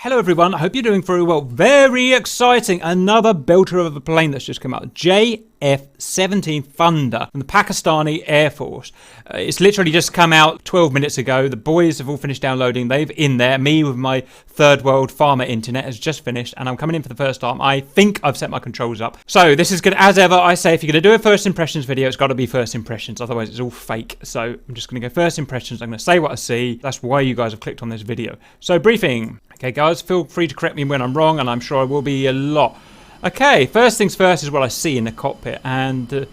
Hello everyone, I hope you're doing very well. Very exciting, another belter of a plane that's just come out. JF-17 Thunder from the Pakistani Air Force. It's literally just come out 12 minutes ago. The boys have all finished downloading. They've in there. Me with my third world farmer internet has just finished and I'm coming in for the first time. I think I've set my controls up. So this is good. As ever, I say if you're going to do a first impressions video, it's got to be first impressions. Otherwise it's all fake. So I'm just going to go first impressions. I'm going to say what I see. That's why you guys have clicked on this video. So briefing. Okay guys, feel free to correct me when I'm wrong, and I'm sure I will be a lot. Okay, first things first is what I see in the cockpit, and the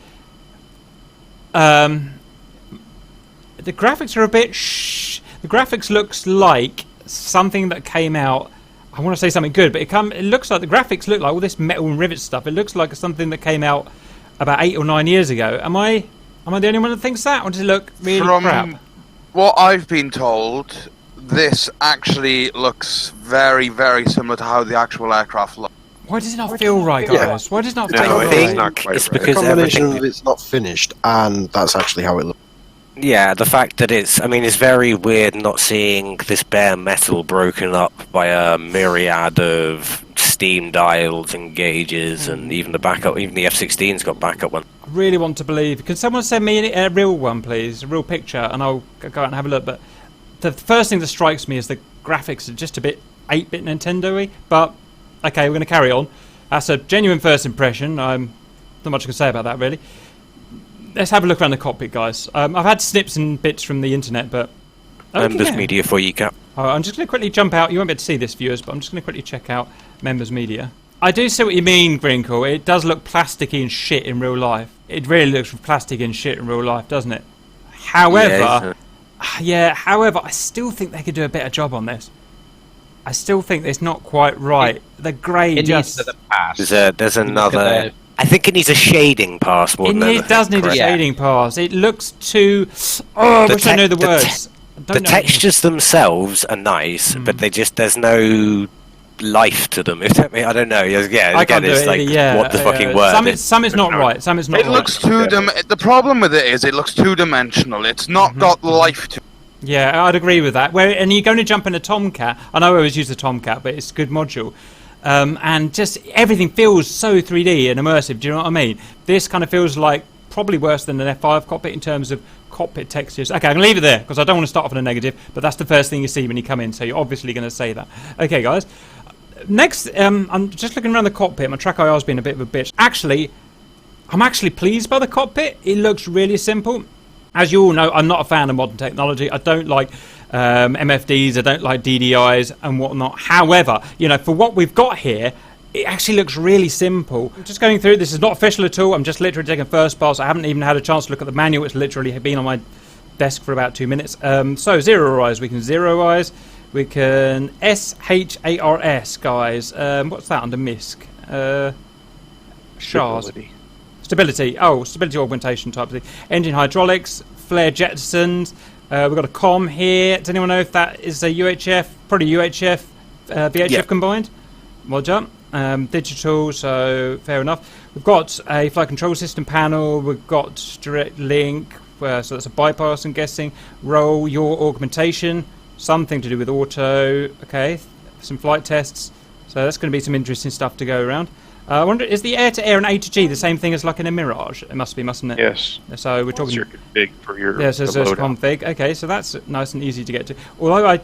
graphics are a bit the graphics looks like something that came out, I want to say something good, but it looks like the graphics look like all this metal and rivet stuff. It looks like something that came out about 8 or 9 years ago. Am I the only one that thinks that, or does it look really crap? From what I've been told, this actually looks very, very similar to how the actual aircraft looks. Why does it not feel right, guys? Why does it not feel I right? think it's because the combination everything... of it's not finished, and that's actually how it looks. Yeah, the fact that it's very weird not seeing this bare metal broken up by a myriad of steam dials and gauges, and even the backup, even the F-16's got backup one. I really want to believe. Can someone send me a real one, please? A real picture, and I'll go out and have a look. But the first thing that strikes me is the graphics are just a bit 8-bit Nintendo-y, but okay, we're going to carry on. That's a genuine first impression. Not much I can say about that, really. Let's have a look around the cockpit, guys. I've had snips and bits from the internet, but... Okay. Members Media for you, Cap. I'm just going to quickly jump out. You won't be able to see this, viewers, but I'm just going to quickly check out Members Media. I do see what you mean, Grinkle. It does look plasticky and shit in real life. It really looks plastic and shit in real life, doesn't it? However... Yeah, however, I still think they could do a better job on this. I still think it's not quite right. The grey just... Needs to the pass. There's another... I think it needs a shading pass more than anything. It does need a shading pass. It looks too... Oh, I wish I knew the words. The textures themselves are nice, but there's no life to them. If that, I don't know. Yeah, again, it's like, what the fucking word? Some is not right. Some is not right. It looks too... The problem with it is it looks two-dimensional. It's not got life to it. Yeah, I'd agree with that. And you're going to jump in a Tomcat. I know I always use the Tomcat, but it's a good module. And just everything feels so 3D and immersive. Do you know what I mean? This kind of feels like probably worse than an F5 cockpit in terms of cockpit textures. Okay, I'm going to leave it there because I don't want to start off on a negative, but that's the first thing you see when you come in, so you're obviously going to say that. Okay, guys. Next, I'm just looking around the cockpit. My track IR's been a bit of a bitch. Actually, I'm actually pleased by the cockpit. It looks really simple. As you all know, I'm not a fan of modern technology. I don't like MFDs. I don't like DDIs and whatnot. However, you know, for what we've got here, it actually looks really simple. I'm just going through. This is not official at all. I'm just literally taking first pass. I haven't even had a chance to look at the manual. It's literally been on my desk for about 2 minutes. So zeroize. We can zeroize. We can SHARS, guys. What's that under MISC? SHARS. Stability. Oh, stability augmentation type of thing. Engine hydraulics, flare jettisons. We've got a comm here. Does anyone know if that is a UHF? Probably UHF, VHF combined. Well done. Digital, so fair enough. We've got a flight control system panel. We've got direct link. So that's a bypass, I'm guessing. Roll your augmentation. Something to do with auto. Okay. Some flight tests. So that's going to be some interesting stuff to go around. I wonder, is the air-to-air and A-to-G the same thing as like in a Mirage? It must be, mustn't it? Yes. So we're talking... Circuit config for your... Yes, there's a config. Okay, so that's nice and easy to get to. Although I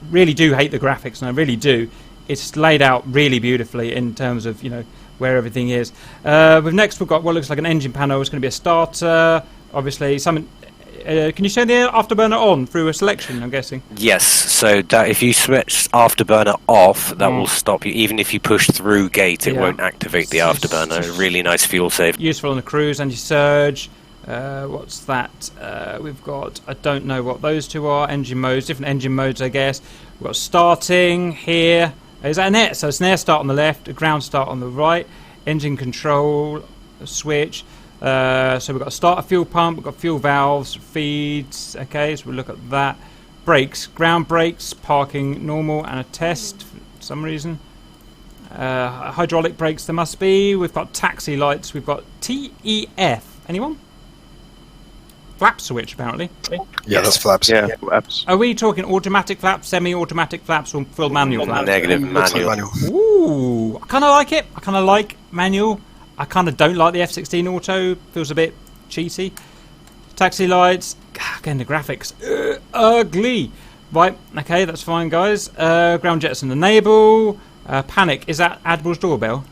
really do hate the graphics, and I really do, it's laid out really beautifully in terms of, you know, where everything is. Next we've got what looks like an engine panel. It's going to be a starter, obviously. Can you turn the afterburner on through a selection, I'm guessing? Yes, so that if you switch afterburner off, that will stop you. Even if you push through gate, it won't activate the afterburner. Really nice fuel save. Useful on the cruise, anti-surge. What's that? We've got, I don't know what those two are. Engine modes, different engine modes, I guess. We've got starting here. Is that an air? So it's an air start on the left, a ground start on the right. Engine control switch. So we've got a starter fuel pump, we've got fuel valves, feeds, okay, so we'll look at that. Brakes, ground brakes, parking normal, and a test for some reason. Hydraulic brakes there must be. We've got taxi lights, we've got TEF. Anyone? flap switch apparently. Yeah, that's flaps. Yeah, flaps. Are we talking automatic flaps, semi-automatic flaps, or full manual flaps? Negative Looks like manual. manual. Ooh, I kind of like it. I kind of like manual. I kind of don't like the F-16 auto. Feels a bit cheaty. Taxi lights. Again, the graphics. Ugly. Right, okay, that's fine, guys. Ground jettison enable. Panic. Is that Admiral's doorbell?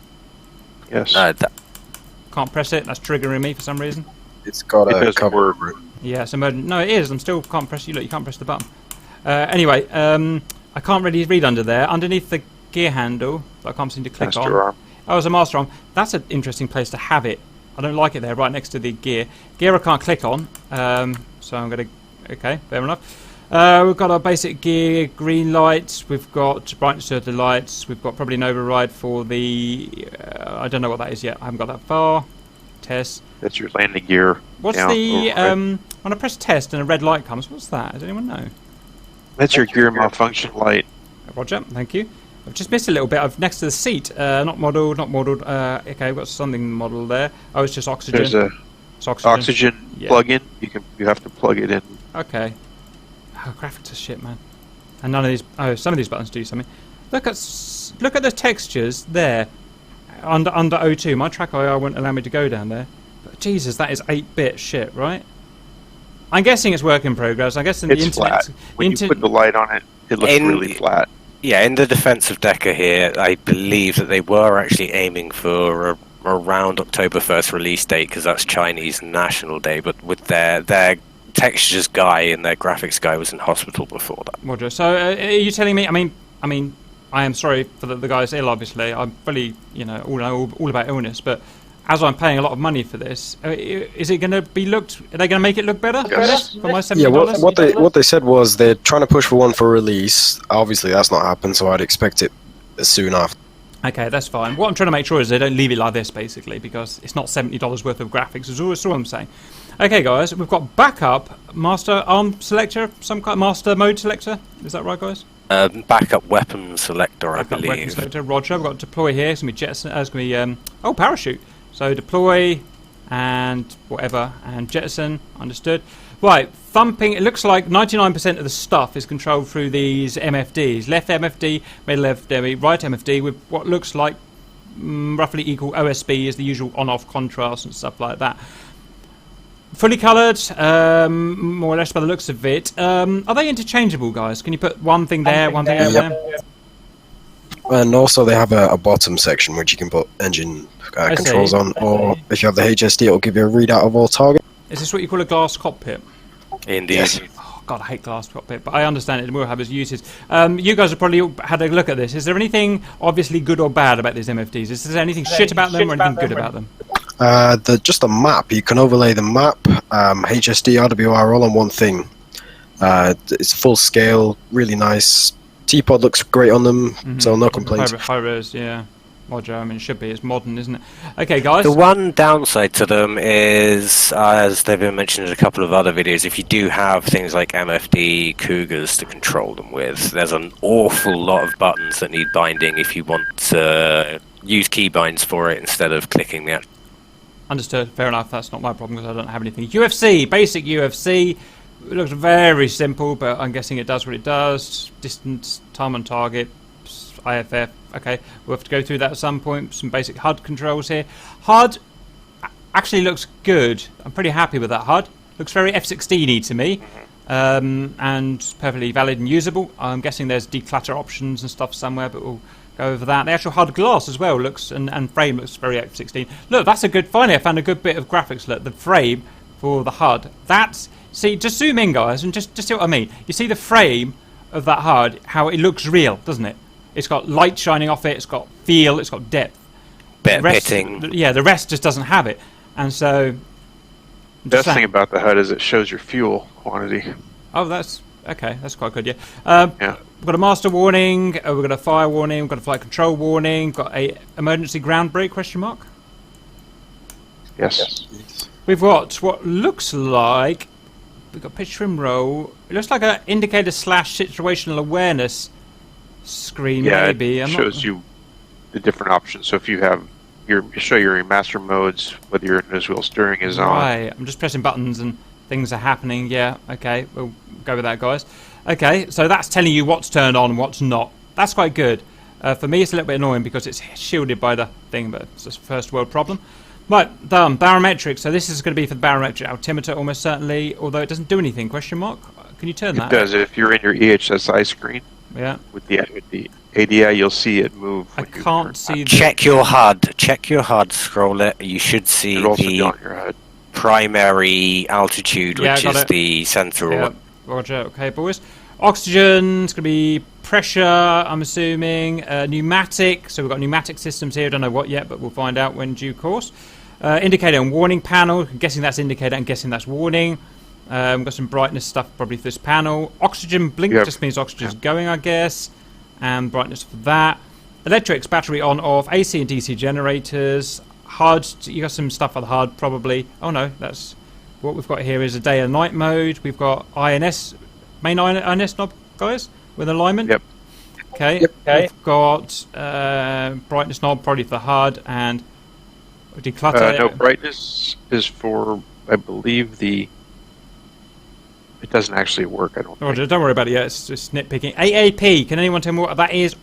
Yes. Can't press it. That's triggering me for some reason. It's got It a doesn't cover. work. Yeah, it's emergent. No, it is. I'm still can't press. Look, you can't press the button. Anyway, I can't really read under there. Underneath the gear handle, I can't seem to click on. Master arm. Oh, it's a master arm. That's an interesting place to have it. I don't like it there, right next to the gear. Gear I can't click on. So I'm going to... Okay, fair enough. We've got our basic gear, green lights. We've got brightness of the lights. We've got probably an override for the... I don't know what that is yet. I haven't got that far. Test. That's your landing gear. What's down the... override. when I press test and a red light comes, what's that? Does anyone know? That's your gear malfunction light. Roger, thank you. I've just missed a little bit. I've next to the seat. Not modelled, not modelled. Okay, I've got something modelled there. Oh, it's just oxygen. There's a It's oxygen. oxygen Yeah. plug-in. You have to plug it in. Okay. Oh, graphics are shit, man. And none of these... Oh, some of these buttons do something. Look at the textures there. Under O2. My track IR wouldn't allow me to go down there. But Jesus, that is 8-bit shit, right? I'm guessing it's work in progress. I guess in It's the internet... flat. When you put the light on it, it looks really flat. Yeah, in the defence of Decker here, I believe that they were actually aiming for around October 1st release date, because that's Chinese National Day, but with their textures guy and their graphics guy was in hospital before that. Roger. So, are you telling me... I mean, I am sorry for the guy's ill, obviously. I'm fully, all about illness, but as I'm paying a lot of money for this, is it going to be looked... Are they going to make it look better for my $70? Yeah, what they said was they're trying to push for one for release. Obviously, that's not happened, so I'd expect it soon after. Okay, that's fine. What I'm trying to make sure is they don't leave it like this, basically, because it's not $70 worth of graphics. That's all I'm saying. Okay, guys, we've got backup master arm selector, some kind of master mode selector. Is that right, guys? Backup weapon selector, I Backup believe. weapon selector. Roger. We've got deploy here. It's gonna be jettison. It's gonna be parachute. So deploy and whatever and jettison. Understood. Right, thumping. It looks like 99% of the stuff is controlled through these MFDs. Left MFD, middle MFD, right MFD with what looks like roughly equal OSB as the usual on-off contrast and stuff like that. Fully coloured, more or less by the looks of it. Are they interchangeable, guys? Can you put one thing there, one thing over there? And also they have a bottom section which you can put engine controls on, or if you have the HSD, it'll give you a readout of all targets. Is this what you call a glass cockpit? Indeed. Yes. Oh, God, I hate glass cockpit, but I understand it will have its uses. You guys have probably had a look at this. Is there anything obviously good or bad about these MFDs? Is there anything shit about them or anything good about them? Just the map. You can overlay the map, HSD, RWR, all on one thing. It's full scale, really nice. T-Pod looks great on them, so no complaints. High res, yeah. Roger, I mean, it should be. It's modern, isn't it? Okay, guys. The one downside to them is, as they've been mentioned in a couple of other videos, if you do have things like MFD Cougars to control them with, there's an awful lot of buttons that need binding if you want to use keybinds for it instead of clicking the actual. Understood. Fair enough. That's not my problem because I don't have anything. UFC, basic UFC. It looks very simple, but I'm guessing it does what it does. Distance, time on target, IFF. Okay, we'll have to go through that at some point. Some basic HUD controls here. HUD actually looks good. I'm pretty happy with that HUD. Looks very F-16y to me, and perfectly valid and usable. I'm guessing there's declutter options and stuff somewhere, but we'll go over that. The actual HUD glass as well looks, and frame looks very F-16. Look, that's a good, finally I found a good bit of graphics. Look, the frame for the HUD. That's, see, just zoom in, guys, and just see what I mean. You see the frame of that HUD, how it looks real, doesn't it? It's got light shining off it, it's got feel, it's got depth. Bit of pitting. Yeah, the rest just doesn't have it. And so... The best thing about the HUD is it shows your fuel quantity. Oh, that's... Okay, that's quite good, yeah. We've got a master warning, we've got a fire warning, we've got a flight control warning, got a emergency ground brake, question mark? Yes. We've got what looks like... We've got pitch trim roll. It looks like an indicator / situational awareness screen, maybe. It shows you the different options. So if you have show your master modes, whether your nose wheel steering is on. Right, I'm just pressing buttons and things are happening. Yeah, okay, we'll go with that, guys. Okay, so that's telling you what's turned on and what's not. That's quite good. For me, it's a little bit annoying because it's shielded by the thing, but it's a first world problem. Right, barometric. So this is going to be for the barometric altimeter, almost certainly, although it doesn't do anything, question mark? Can you turn that? It does. If you're in your EHSI screen, yeah. with the ADI, you'll see it move. I can't see the... Check your HUD, scroll it. You should see It'll also be the on your HUD. primary altitude, Yeah, which got is it. the central Yeah, one. roger. Okay, boys. Oxygen's going to be pressure, I'm assuming. Pneumatic. So we've got pneumatic systems here. Don't know what yet, but we'll find out when due course. Indicator and warning panel. I'm guessing that's indicator. I'm guessing that's warning. We've got some brightness stuff probably for this panel. Oxygen blink just means oxygen's going, I guess. And brightness for that. Electrics, battery on, off. AC and DC generators. HUD. You got some stuff for the HUD probably. Oh no, that's... What we've got here is a day and night mode. We've got INS... Main INS knob, guys, with alignment. Yep. Okay. Yep. We've got brightness knob, probably for the HUD, and declutter. No, brightness is for, I believe, the... It doesn't actually work, I don't think. Don't worry about it yet. It's just nitpicking. AAP. Can anyone tell me what that is?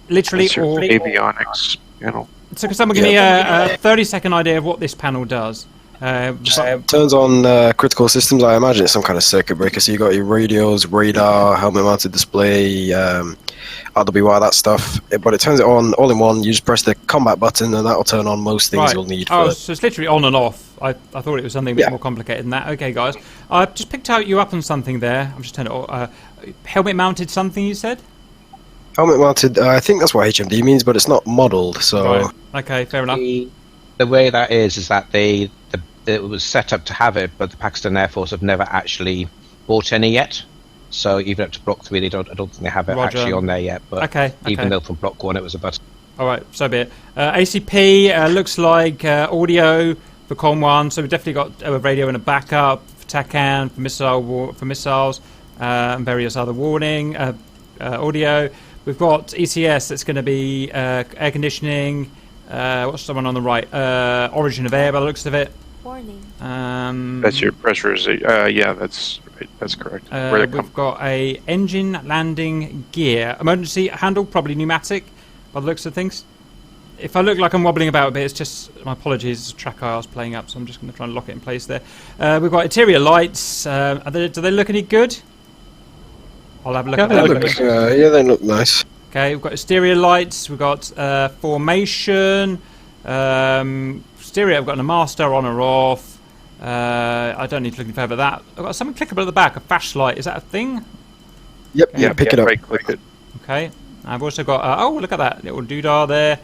Literally, It's your or avionics panel. so can someone give me a 30-second idea of what this panel does? Just turns on critical systems. I imagine it's some kind of circuit breaker. So you got your radios, radar, helmet-mounted display, RWR, that stuff. But it turns it on all in one. You just press the combat button, and that'll turn on most things you'll need. Oh, for so it's literally on and off. I thought it was something a bit more complicated than that. Okay, guys. I've just picked out you up on something there. I'm just turning it off. Helmet-mounted something, you said? helmet-mounted. I think that's what HMD means, but it's not modelled. So Right. Okay, fair enough. The way that is that it was set up to have it, but the Pakistan Air Force have never actually bought any yet. So even up to Block 3, I don't think they have it Roger. actually on there yet. But Okay. even though from Block 1 it was a button. All right, so be it. ACP looks like audio for Con 1, so we've definitely got a radio and a backup for TACAN, for missiles, and various other warning audio. We've got ECS that's going to be air conditioning. What's the one on the right? Origin of air by the looks of it. Warning. That's your pressurization. Yeah, that's right. That's correct. Where they We've got a engine landing gear. Emergency handle, probably pneumatic by the looks of things. If I look like I'm wobbling about a bit, it's just, my apologies, it's a track I was playing up, so I'm just going to try and lock it in place there. We've got interior lights. Do they look any good? I'll have a look at that. they look nice. Okay, we've got exterior lights. We've got formation. Stereo, I've got a master on or off. I don't need to look any further at that. I've got something clickable at the back, a flashlight. Is that a thing? Yep, yeah, pick it up. Right click it. Okay. I've also got, oh, look at that little doodah there.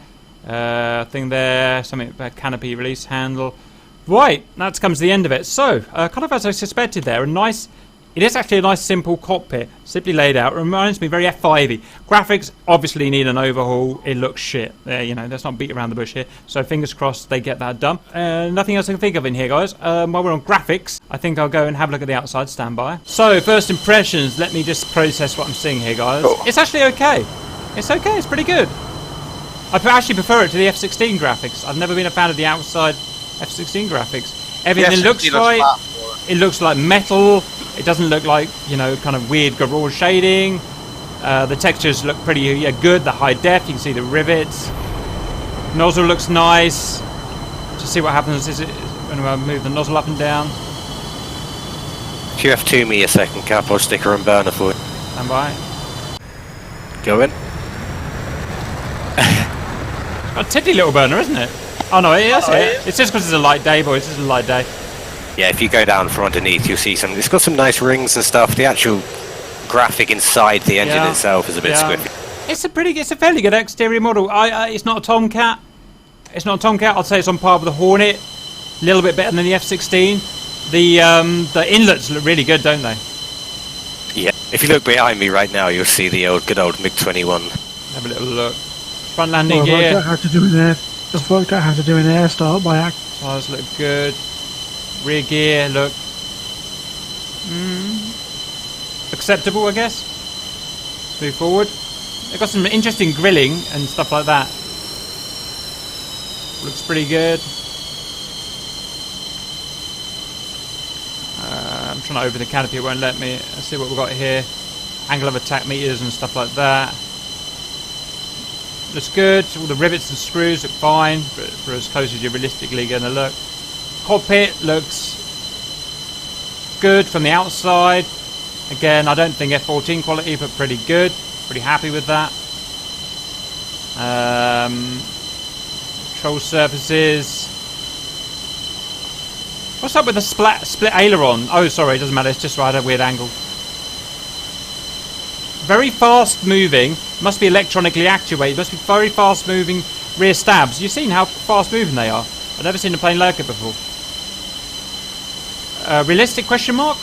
Thing there. Something about canopy release handle. Right, that comes to the end of it. So, kind of as I suspected there, it is actually a nice simple cockpit, simply laid out. It reminds me very F5-y. Graphics obviously need an overhaul. It looks shit. Let's not beat around the bush here. So fingers crossed they get that done. Nothing else I can think of in here, guys. While we're on graphics, I think I'll go and have a look at the outside. Stand by. So first impressions. Let me just process what I'm seeing here, guys. Oh. It's actually okay. It's okay. It's pretty good. I actually prefer it to the F-16 graphics. I've never been a fan of the outside F-16 graphics. Everything looks right. It looks like metal. It doesn't look like, kind of weird garage shading. The textures look pretty good. The high def, you can see the rivets. Nozzle looks nice. Just see what happens when I move the nozzle up and down. QF2 me a second, Cap. I'll sticker and burner for you. Stand by. Go in. A tiddly little burner, isn't it? Oh no, it is. It's just because it's a light day, boys. It's a light day. Yeah, if you go down from underneath, you'll see it's got some nice rings and stuff. The actual graphic inside the engine itself is a bit squiffy. It's a fairly good exterior model. It's not a Tomcat. It's not a Tomcat. I'd say it's on par with the Hornet. A little bit better than the F-16. The inlets look really good, don't they? Yeah. If you look behind me right now, you'll see the good old MiG-21. Have a little look. Front landing gear. Just worked out how to do an air start by accident. Tires look good. Rear gear look acceptable, I guess. Let's move forward. They've got some interesting grilling and stuff like that. Looks pretty good. trying to open the canopy, it won't let me. Let's see what we've got here. Angle of attack meters and stuff like that. Looks good. All the rivets and screws look fine for as close as you're realistically going to look. Cockpit looks good from the outside. Again, I don't think F-14 quality, but pretty good. Pretty happy with that. Control surfaces. What's up with the split aileron? Oh, sorry, it doesn't matter. It's just right at a weird angle. Very fast moving. Must be electronically actuated. Must be very fast moving rear stabs. You've seen how fast moving they are. I've never seen a plane like it before. Realistic question mark?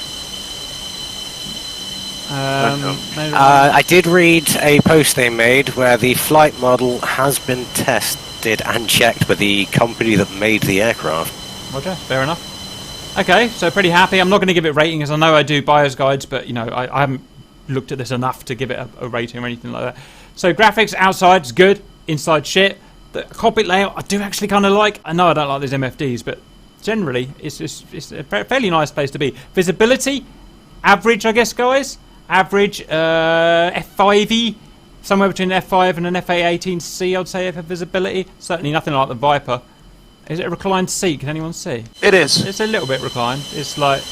I did read a post they made where the flight model has been tested and checked by the company that made the aircraft. Roger, fair enough. Okay, so pretty happy. I'm not going to give it ratings. I know I do buyer's guides, but you know I haven't looked at this enough to give it a rating or anything like that. So graphics outside's good, inside shit. The cockpit layout I do actually kind of like. I know I don't like these MFDs, but generally it's a fairly nice place to be. Visibility, average, I guess, guys. Average F5E, somewhere between an F5 and an F/A-18C, I'd say, for visibility. Certainly nothing like the Viper. Is it a reclined seat? Can anyone see? It is. It's a little bit reclined. It's like,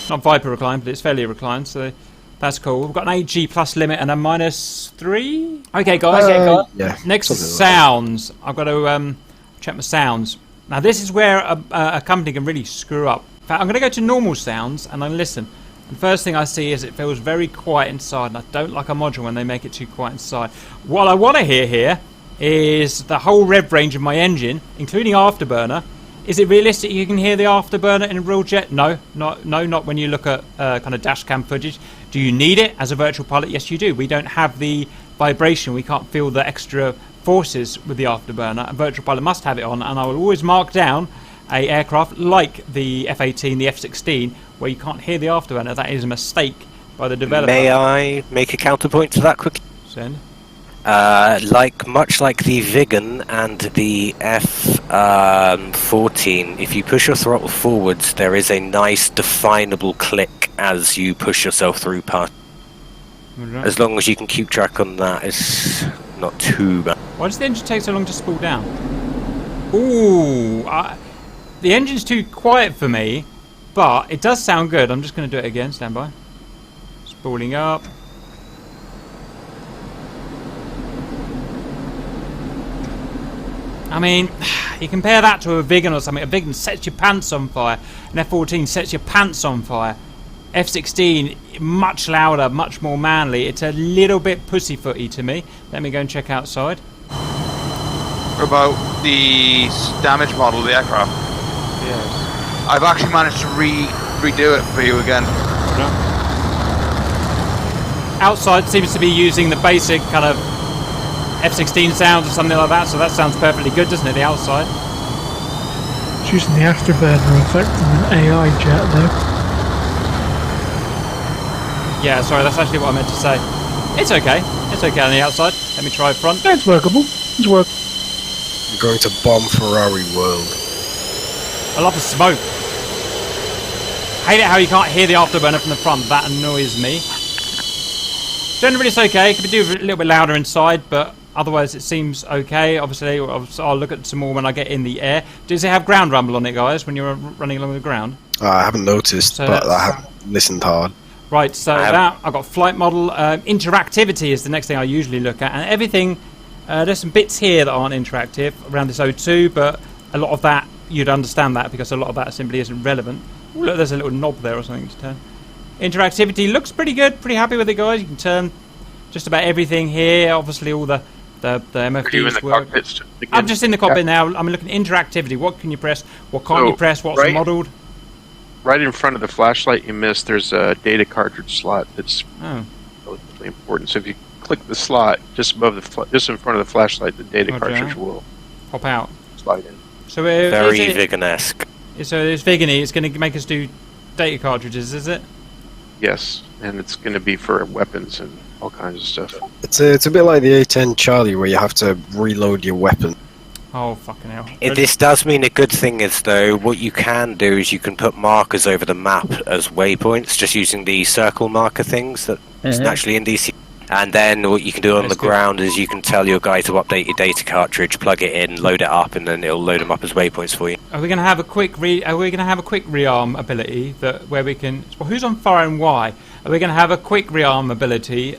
not Viper reclined, but it's fairly reclined, so that's cool. We've got an 8G plus limit and a -3. Okay, guys. Yeah. Nexus Sounds. I've got to check my sounds. Now, this is where a company can really screw up. In fact, I'm going to go to normal sounds and then listen. And first thing I see is it feels very quiet inside, and I don't like a module when they make it too quiet inside. What I want to hear here is the whole rev range of my engine, including afterburner. Is it realistic you can hear the afterburner in a real jet? No, not when you look at kind of dash cam footage. Do you need it as a virtual pilot? Yes, you do. We don't have the vibration. We can't feel the extra forces with the afterburner. A virtual pilot must have it on, and I will always mark down a aircraft like the F-18, the F-16, where you can't hear the afterburner. That is a mistake by the developer. May I make a counterpoint to that quickly? Send. Much like the Vigan and the F-14, if you push your throttle forwards, there is a nice definable click as you push yourself through past. Right. As long as you can keep track on that, it's not too bad. Why does the engine take so long to spool down? Ooh, the engine's too quiet for me, but it does sound good. I'm just going to do it again. Stand by. Spooling up. I mean, you compare that to a Vigan or something. A Vigan sets your pants on fire. An F-14 sets your pants on fire. F-16, much louder, much more manly. It's a little bit pussyfooty to me. Let me go and check outside. About the damaged model of the aircraft. Yes. I've actually managed to redo it for you again. Outside seems to be using the basic kind of F-16 sounds or something like that, so that sounds perfectly good, doesn't it, the outside? It's using the afterburner effect from an AI jet, though. Yeah, sorry, that's actually what I meant to say. It's okay. It's okay on the outside. Let me try front. Yeah, it's workable. It's workable. You're going to bomb Ferrari World. I love the smoke. Hate it how you can't hear the afterburner from the front. That annoys me. Generally, it's okay. It could be a little bit louder inside, but otherwise it seems okay. Obviously, I'll look at some more when I get in the air. Does it have ground rumble on it, guys, when you're running along the ground? I haven't noticed, So but I that's- haven't listened hard. Right, so I've got flight model. Interactivity is the next thing I usually look at, and everything. There's some bits here that aren't interactive around this O2, but a lot of that you'd understand that because a lot of that simply isn't relevant. Ooh, look, there's a little knob there or something to turn. Interactivity looks pretty good. Pretty happy with it, guys. You can turn just about everything here. Obviously, all the MFDs Are you in the work. cockpit? I'm just in the cockpit now. I'm looking at interactivity. What can you press? What can't you press? What's modelled? Right in front of the flashlight you missed, there's a data cartridge slot that's relatively important. So if you click the slot just above just in front of the flashlight, the data cartridge will pop out. slide in. So Very Vigan-esque. So it's Vigany. It's going to make us do data cartridges, is it? Yes, and it's going to be for weapons and all kinds of stuff. It's a bit like the A-10 Charlie where you have to reload your weapon. Oh, fucking hell. This does mean a good thing is, though, what you can do is you can put markers over the map as waypoints, just using the circle marker things that is naturally in DC. And then what you can do on That's the good. ground is you can tell your guy to update your data cartridge, plug it in, load it up, and then it'll load them up as waypoints for you. Are we going to have a quick rearm ability where we can? Well, who's on fire and why? Are we going to have a quick rearm ability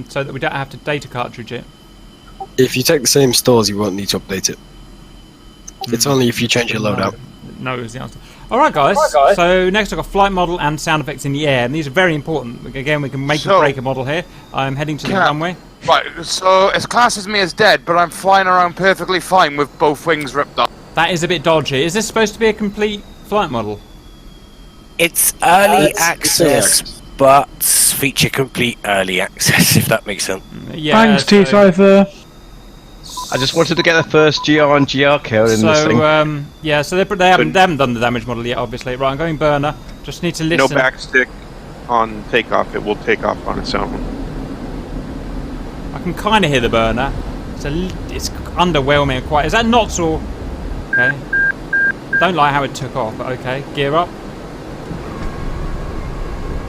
so that we don't have to data cartridge it? If you take the same stores, you won't need to update it. It's only if you change your loadout. No is the answer. All right, guys. So next I've got flight model and sound effects in the air, and these are very important. Again, we can make or break a model here. I'm heading to the runway. Right, so it classes me as dead, but I'm flying around perfectly fine with both wings ripped off. That is a bit dodgy. Is this supposed to be a complete flight model? It's early access, but feature complete early access, if that makes sense. Yeah. Thanks, T-Cypher. I just wanted to get the first GR and GR kill in this thing. Yeah, so they haven't done the damage model yet, obviously. Right, I'm going burner. Just need to listen. No backstick on takeoff. It will take off on its own. I can kind of hear the burner. It's underwhelming. Quite. Is that knots or? Okay. Don't like how it took off, but okay. Gear up.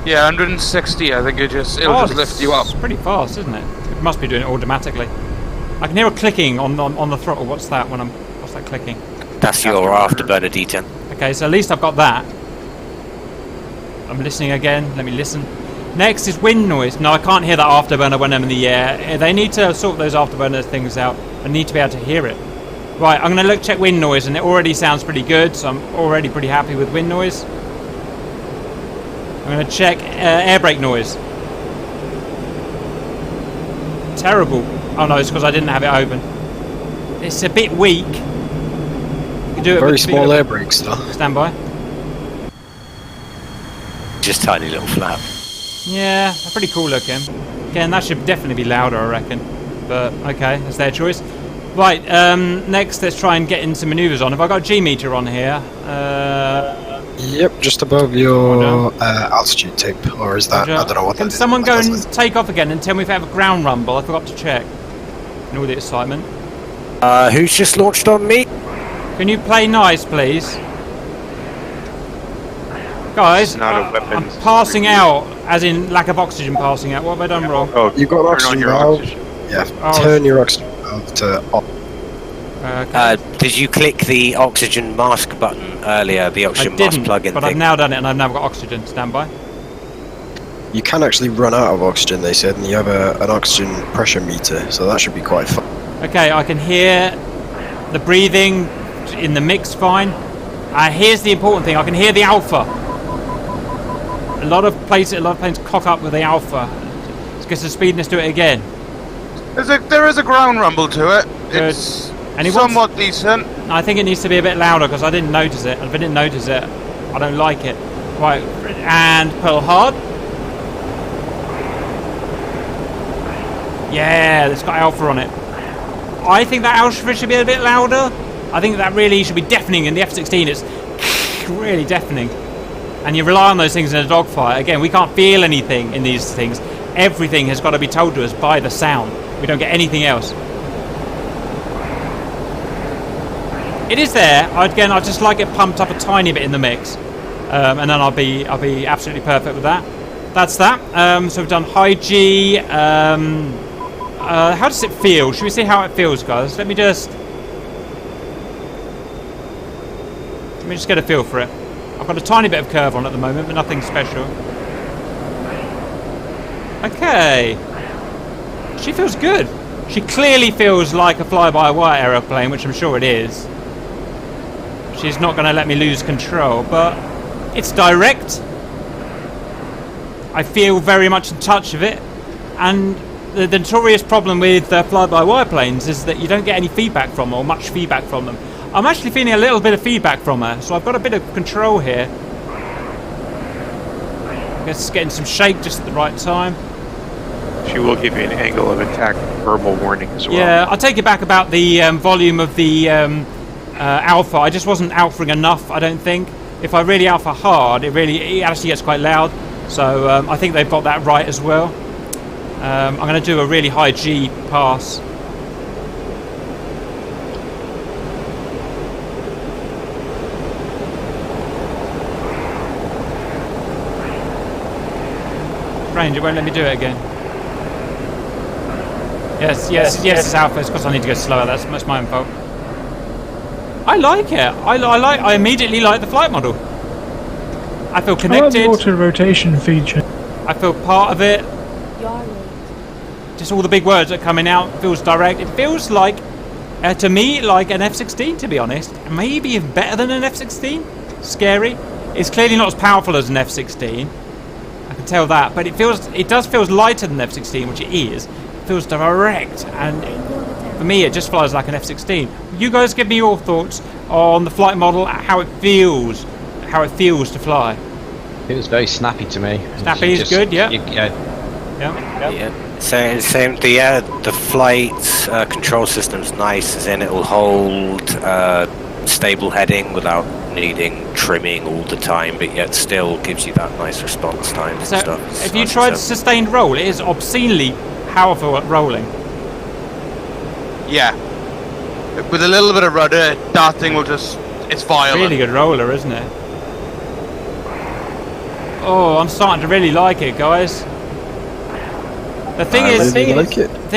Yeah, 160. I think it'll just lift you up. It's pretty fast, isn't it? It must be doing it automatically. I can hear a clicking on the throttle. What's that? What's that clicking? That's your afterburner D10. Okay, so at least I've got that. I'm listening again. Let me listen. Next is wind noise. No, I can't hear that afterburner when I'm in the air. They need to sort those afterburner things out. I need to be able to hear it. Right, I'm going to check wind noise, and it already sounds pretty good, so I'm already pretty happy with wind noise. I'm going to check air brake noise. Terrible. Oh no, it's because I didn't have it open. It's a bit weak. You can do it Very with small air brakes, though. Stand by. Just tiny little flap. Yeah, they're pretty cool looking. Again, that should definitely be louder, I reckon. But okay, that's their choice. Right, next let's try and get into manoeuvres on. Have I got a G meter on here? Yep, just above your altitude tape, or is that? I don't know what that Can is. someone go and take off again and tell me if I have a ground rumble? I forgot to check. In all the excitement. Who's just launched on me? Can you play nice, please? Guys, It's not a weapon. I'm passing out, as in lack of oxygen passing out. What have I done wrong? Oh, You've got an turn oxygen on your valve. oxygen. Yeah, Oh, turn your oxygen valve to off. Okay. Did you click the oxygen mask button earlier? The I oxygen mask didn't, plug-in but thing? I've now done it and I've now got oxygen. Stand by. You can actually run out of oxygen, they said, and you have an oxygen pressure meter, so that should be quite fun. Okay, I can hear the breathing in the mix fine. Here's the important thing. I can hear the alpha. A lot of planes cock up with the alpha. Let's get some speed and let's do it again. There is a ground rumble to it. Good. It's And it somewhat decent. I think it needs to be a bit louder because I didn't notice it. If I didn't notice it, I don't like it. Right, and pull hard. Yeah, it's got alpha on it. I think that alpha should be a bit louder. I think that really should be deafening. In the F-16, it's really deafening. And you rely on those things in a dogfight. Again, we can't feel anything in these things. Everything has got to be told to us by the sound. We don't get anything else. It is there. Again, I just like it pumped up a tiny bit in the mix, and then I'll be absolutely perfect with that. That's that. So we've done high G. How does it feel? Should we see how it feels, guys? Let me just get a feel for it. I've got a tiny bit of curve on at the moment, but nothing special. Okay. She feels good. She clearly feels like a fly-by-wire aeroplane, which I'm sure it is. She's not going to let me lose control, but it's direct. I feel very much in touch of it. And the notorious problem with fly-by-wire planes is that you don't get any feedback from them, or much feedback from them. I'm actually feeling a little bit of feedback from her, so I've got a bit of control here. I guess it's getting some shake just at the right time. She will give you an angle of attack verbal warning as well. Yeah, I'll take it back about the volume of the alpha. I just wasn't alphaing enough, I don't think. If I really alpha hard, it actually gets quite loud. So I think they've got that right as well. I'm going to do a really high G pass. range. It won't let me do it again. Yes, it's Alpha. It's because I need to go slower. That's my own fault. I like it. I immediately like the flight model. I feel I like connected. the auto rotation feature. I feel part of it. Just all the big words that are coming out feels direct. It feels like, to me, like an F-16, to be honest. Maybe even better than an F-16. Scary. It's clearly not as powerful as an F-16. I can tell that, but it does feel lighter than an F-16, which it is. It feels direct, and for me, it just flies like an F-16. You guys give me your thoughts on the flight model, how it feels to fly. It was very snappy to me. Snappy is good, yeah. Yeah. Same. The flight control system's nice, as in it'll hold stable heading without needing trimming all the time, but yet still gives you that nice response time and stuff. If you tried sustained roll, it is obscenely powerful at rolling. Yeah. With a little bit of rudder, that thing will it's violent. Really good roller, isn't it? Oh, I'm starting to really like it, guys. The thing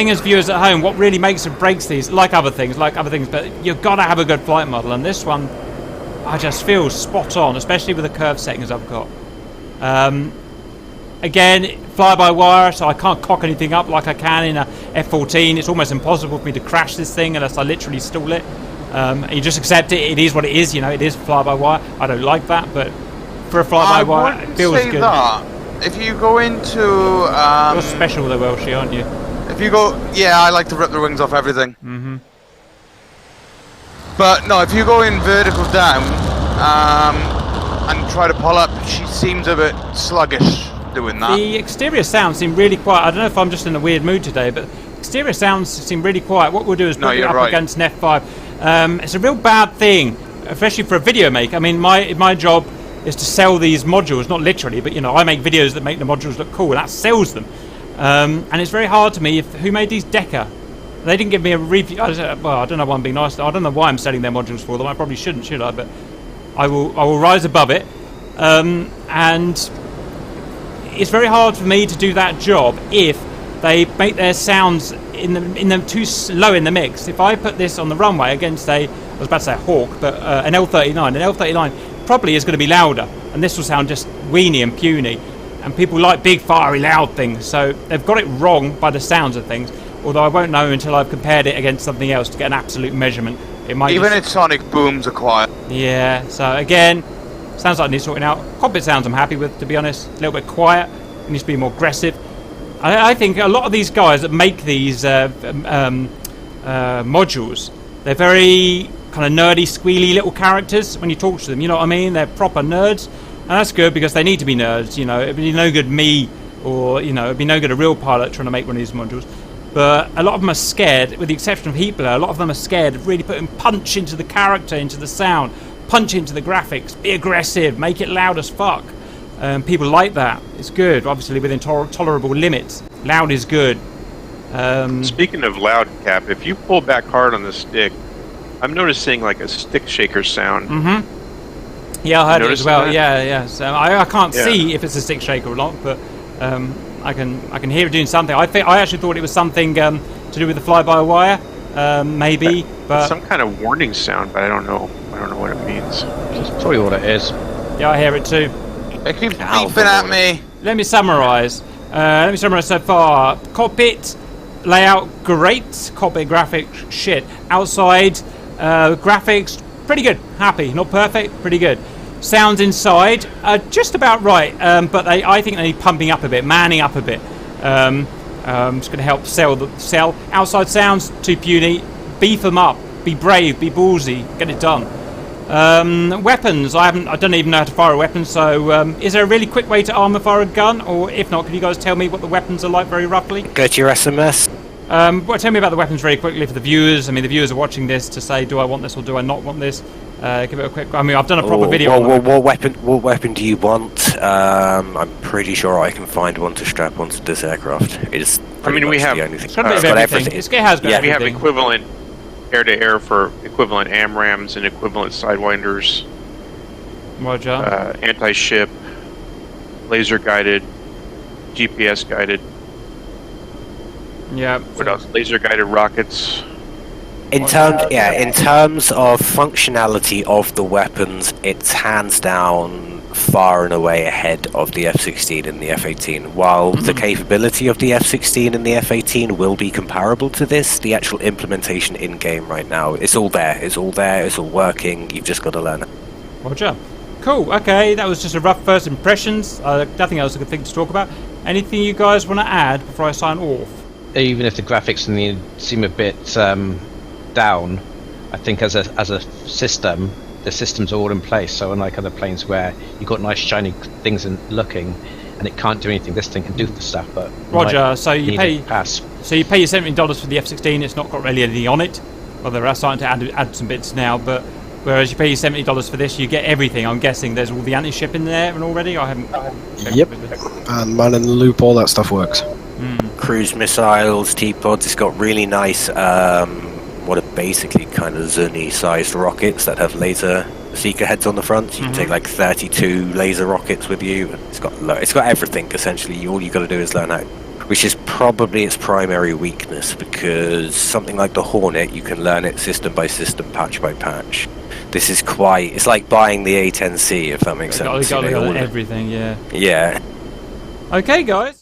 is, viewers at home, what really makes and breaks these, like other things, but you've got to have a good flight model, and this one, I just feel spot on, especially with the curve settings I've got. Again, fly-by-wire, so I can't cock anything up like I can in a F-14. It's almost impossible for me to crash this thing unless I literally stall it. And you just accept it. It is what it is. You know, it is fly-by-wire. I don't like that, but for a fly-by-wire, it feels good. That. If you go into... You're special though, Welshie, aren't you? If you go... Yeah, I like to rip the wings off everything. Mm-hmm. But no, if you go in vertical down and try to pull up, she seems a bit sluggish doing that. The exterior sounds seem really quiet. I don't know if I'm just in a weird mood today, but exterior sounds seem really quiet. What we'll do is put it up against an F5. It's a real bad thing, especially for a video maker. I mean, my job is to sell these modules, not literally, but you know, I make videos that make the modules look cool, and that sells them. And it's very hard to me. Who made these? Deca. They didn't give me a review. I don't know why I'm being nice. I don't know why I'm selling their modules for them. I probably shouldn't, should I? But I will rise above it. And it's very hard for me to do that job if they make their sounds in them too low in the mix. If I put this on the runway against I was about to say a Hawk, but an L39 probably is going to be louder, and this will sound just weeny and puny. And people like big, fiery, loud things, so they've got it wrong by the sounds of things. Although I won't know until I've compared it against something else to get an absolute measurement. It might even its sonic booms are quiet. Yeah. So again, sounds like it needs sorting out. Cockpit sounds I'm happy with, to be honest. A little bit quiet. It needs to be more aggressive. I think a lot of these guys that make these modules, they're very kind of nerdy, squealy little characters when you talk to them. You know what I mean? They're proper nerds, and that's good because they need to be nerds. You know, it'd be no good me, or you know, it'd be no good a real pilot trying to make one of these modules. But a lot of them are scared, with the exception of Heatblur. A lot of them are scared of really putting punch into the character, into the sound, punch into the graphics, be aggressive, make it loud as fuck. People like that. It's good, obviously within tolerable limits. Loud is good. Speaking of loud, Cap, if you pull back hard on the stick, I'm noticing like a stick shaker sound. Mm-hmm. Yeah, I heard it as well. That? Yeah. So I can't see if it's a stick shaker or not, but I can hear it doing something. I actually thought it was something to do with the fly-by-wire, maybe. But some kind of warning sound, but I don't know what it means. That's probably what it is. Yeah, I hear it too. It keeps beeping at me. Let me summarise. So far. Cockpit layout, great. Cockpit graphics, shit. Outside, graphics, pretty good. Happy. Not perfect, pretty good. Sounds inside, just about right. But I think they need pumping up a bit, manning up a bit. It's going to help sell. Outside sounds too puny. Beef them up. Be brave. Be ballsy. Get it done. Weapons. I don't even know how to fire a weapon. So, is there a really quick way to armor fire a gun? Or if not, can you guys tell me what the weapons are like very roughly? Go to your SMS. Well, tell me about the weapons very quickly for the viewers. I mean, the viewers are watching this to say, do I want this or do I not want this? Give it a quick. I mean, I've done a proper video. What weapon do you want? I'm pretty sure I can find one to strap onto this aircraft. It's we have the only thing. It's got a bit of everything. It has got everything. We have equivalent air-to-air for equivalent AMRAMs and equivalent sidewinders. Roger. Anti-ship, laser-guided. GPS guided. Yeah. What else? Laser guided rockets. In terms of functionality of the weapons, it's hands down far and away ahead of the F-16 and the F-18. While the capability of the F-16 and the F-18 will be comparable to this, the actual implementation in-game right now, it's all there. It's all there. It's all working. You've just got to learn it. Roger. Cool. Okay, that was just a rough first impressions. Nothing else I could think to talk about. Anything you guys want to add before I sign off? Even if the graphics in the seem a bit down, I think as a system, the systems are all in place. So unlike other planes where you've got nice shiny things and looking, and it can't do anything, this thing can do the stuff. But Roger. So you pay pass. So you pay your $17 for the F-16. It's not got really anything on it. Well, they're starting to add some bits now, but whereas you pay your $70 for this, you get everything. I'm guessing there's all the anti-ship in there and already. I haven't Yep. And man in the loop, all that stuff works. Cruise missiles, T-pods. It's got really nice, what are basically kind of Zuni-sized rockets that have laser seeker heads on the front. You can take like 32 laser rockets with you. It's got everything essentially. All you got to do is learn how. Which is probably its primary weakness, because something like the Hornet, you can learn it system by system, patch by patch. This is it's like buying the A10C, if that makes sense. Got everything, yeah. Yeah. Okay, guys.